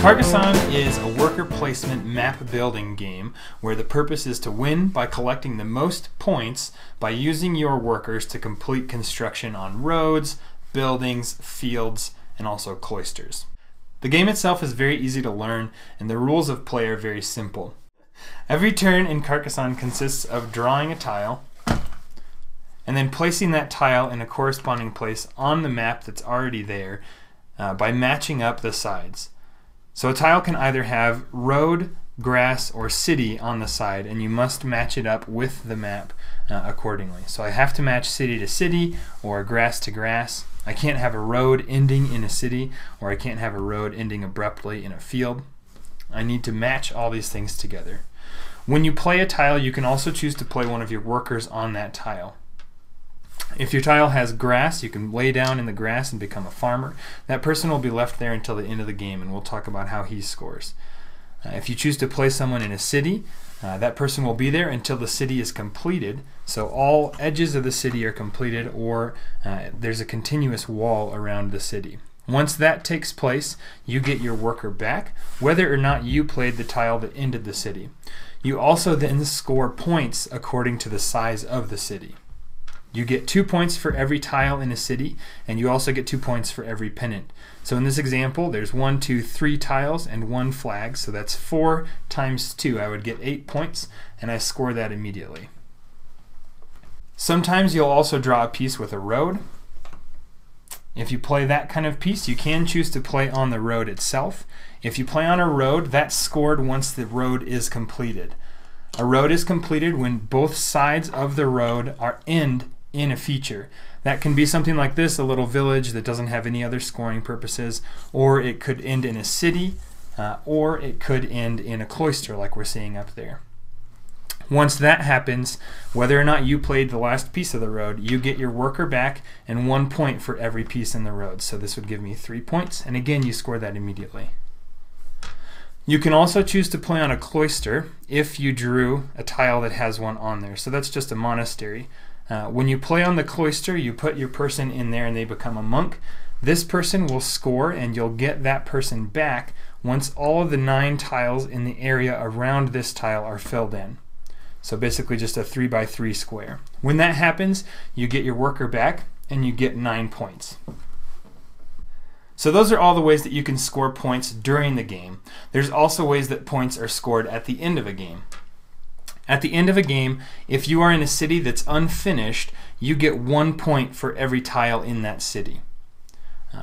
Carcassonne is a worker placement map building game where the purpose is to win by collecting the most points by using your workers to complete construction on roads, buildings, fields, and also cloisters. The game itself is very easy to learn and the rules of play are very simple. Every turn in Carcassonne consists of drawing a tile and then placing that tile in a corresponding place on the map that's already there by matching up the sides. So a tile can either have road, grass, or city on the side, and you must match it up with the map accordingly. So I have to match city to city or grass to grass. I can't have a road ending in a city, or I can't have a road ending abruptly in a field. I need to match all these things together. When you play a tile, you can also choose to play one of your workers on that tile. If your tile has grass, you can lay down in the grass and become a farmer. That person will be left there until the end of the game, and we'll talk about how he scores. If you choose to play someone in a city, that person will be there until the city is completed. So all edges of the city are completed, or there's a continuous wall around the city. Once that takes place, you get your worker back, whether or not you played the tile that ended the city. You also then score points according to the size of the city. You get 2 points for every tile in a city, and you also get 2 points for every pennant. So in this example, there's 1, 2, 3 tiles and 1 flag, so that's 4 times 2. I would get 8 points, and I score that immediately. Sometimes you'll also draw a piece with a road. If you play that kind of piece, you can choose to play on the road itself. If you play on a road, that's scored once the road is completed. A road is completed when both sides of the road are end in a feature. That can be something like this, a little village that doesn't have any other scoring purposes, or it could end in a city, or it could end in a cloister like we're seeing up there. Once that happens, whether or not you played the last piece of the road, you get your worker back and 1 point for every piece in the road. So this would give me 3 points, and again you score that immediately. You can also choose to play on a cloister if you drew a tile that has one on there. So that's just a monastery. When you play on the cloister, you put your person in there and they become a monk. This person will score and you'll get that person back once all of the 9 tiles in the area around this tile are filled in. So basically just a 3 by 3 square. When that happens, you get your worker back and you get 9 points. So those are all the ways that you can score points during the game. There's also ways that points are scored at the end of a game. At the end of a game, if you are in a city that's unfinished, you get 1 point for every tile in that city.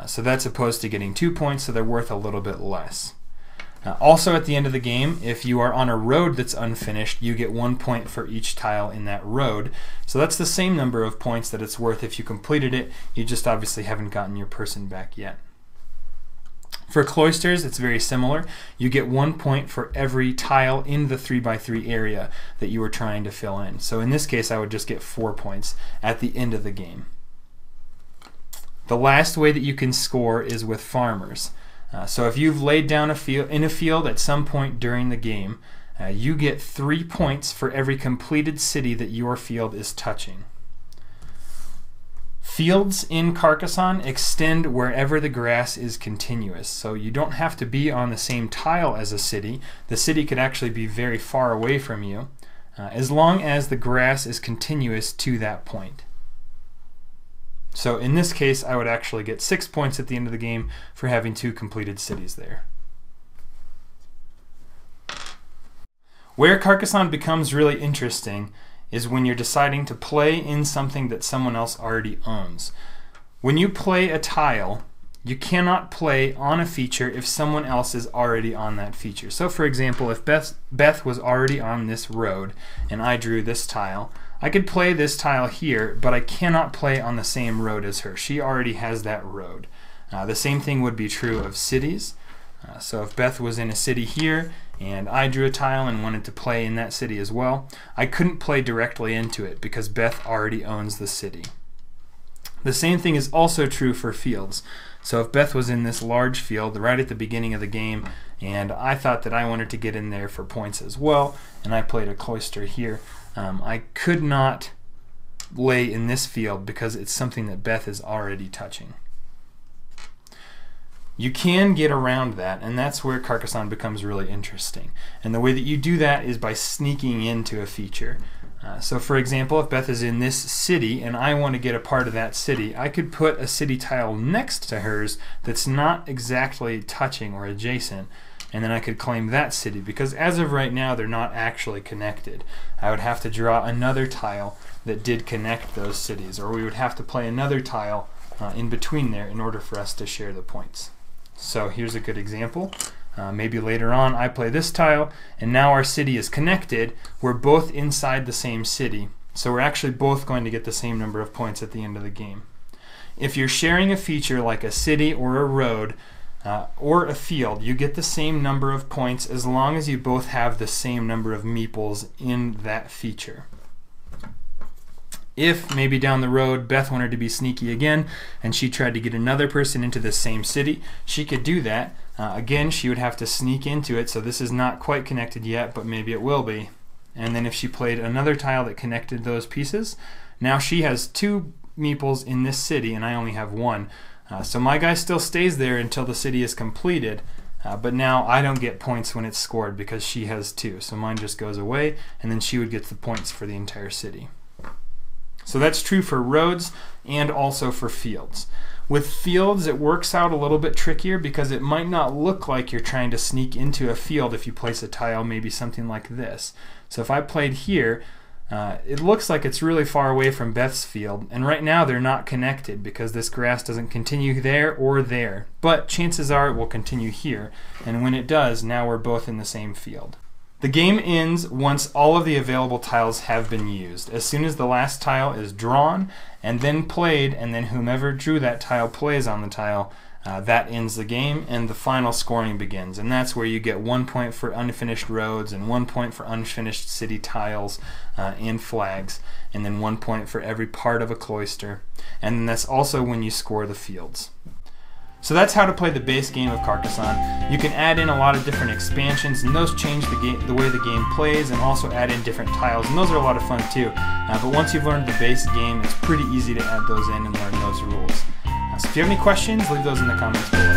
So that's opposed to getting 2 points, so they're worth a little bit less. Also at the end of the game, if you are on a road that's unfinished, you get 1 point for each tile in that road. So that's the same number of points that it's worth if you completed it. You just obviously haven't gotten your person back yet. For cloisters, it's very similar. You get 1 point for every tile in the 3 by 3 area that you were trying to fill in. So in this case, I would just get 4 points at the end of the game. The last way that you can score is with farmers. So if you've laid down in a field at some point during the game, you get 3 points for every completed city that your field is touching. Fields in Carcassonne extend wherever the grass is continuous, so you don't have to be on the same tile as a city. The city could actually be very far away from you, as long as the grass is continuous to that point. So in this case, I would actually get 6 points at the end of the game for having 2 completed cities there. Where Carcassonne becomes really interesting is when you're deciding to play in something that someone else already owns. When you play a tile, you cannot play on a feature if someone else is already on that feature. So for example, if Beth was already on this road and I drew this tile, I could play this tile here, but I cannot play on the same road as her. She already has that road. The same thing would be true of cities. So if Beth was in a city here and I drew a tile and wanted to play in that city as well, I couldn't play directly into it because Beth already owns the city. The same thing is also true for fields. So if Beth was in this large field right at the beginning of the game and I thought that I wanted to get in there for points as well and I played a cloister here, I could not lay in this field because it's something that Beth is already touching. You can get around that, and that's where Carcassonne becomes really interesting. And the way that you do that is by sneaking into a feature. So for example, if Beth is in this city and I want to get a part of that city, I could put a city tile next to hers that's not exactly touching or adjacent, and then I could claim that city, because as of right now they're not actually connected. I would have to draw another tile that did connect those cities, or we would have to play another tile in between there in order for us to share the points. So here's a good example. Maybe later on I play this tile and now our city is connected. We're both inside the same city, so we're actually both going to get the same number of points at the end of the game. If you're sharing a feature like a city or a road or a field, you get the same number of points as long as you both have the same number of meeples in that feature. If maybe down the road Beth wanted to be sneaky again and she tried to get another person into the same city, she could do that. Again, she would have to sneak into it, so this is not quite connected yet, but maybe it will be. And then if she played another tile that connected those pieces, now she has 2 meeples in this city and I only have 1. So my guy still stays there until the city is completed, but now I don't get points when it's scored because she has 2. So mine just goes away, and then she would get the points for the entire city. So that's true for roads and also for fields. With fields, it works out a little bit trickier because it might not look like you're trying to sneak into a field if you place a tile, maybe something like this. So if I played here, it looks like it's really far away from Beth's field, and right now they're not connected because this grass doesn't continue there or there. But chances are it will continue here, and when it does, now we're both in the same field. The game ends once all of the available tiles have been used. As soon as the last tile is drawn and then played, and then whomever drew that tile plays on the tile, that ends the game and the final scoring begins. And that's where you get 1 point for unfinished roads and 1 point for unfinished city tiles and flags, and then 1 point for every part of a cloister. And then that's also when you score the fields. So that's how to play the base game of Carcassonne. You can add in a lot of different expansions, and those change the way the game plays, and also add in different tiles, and those are a lot of fun too. But once you've learned the base game, it's pretty easy to add those in and learn those rules. So if you have any questions, leave those in the comments below.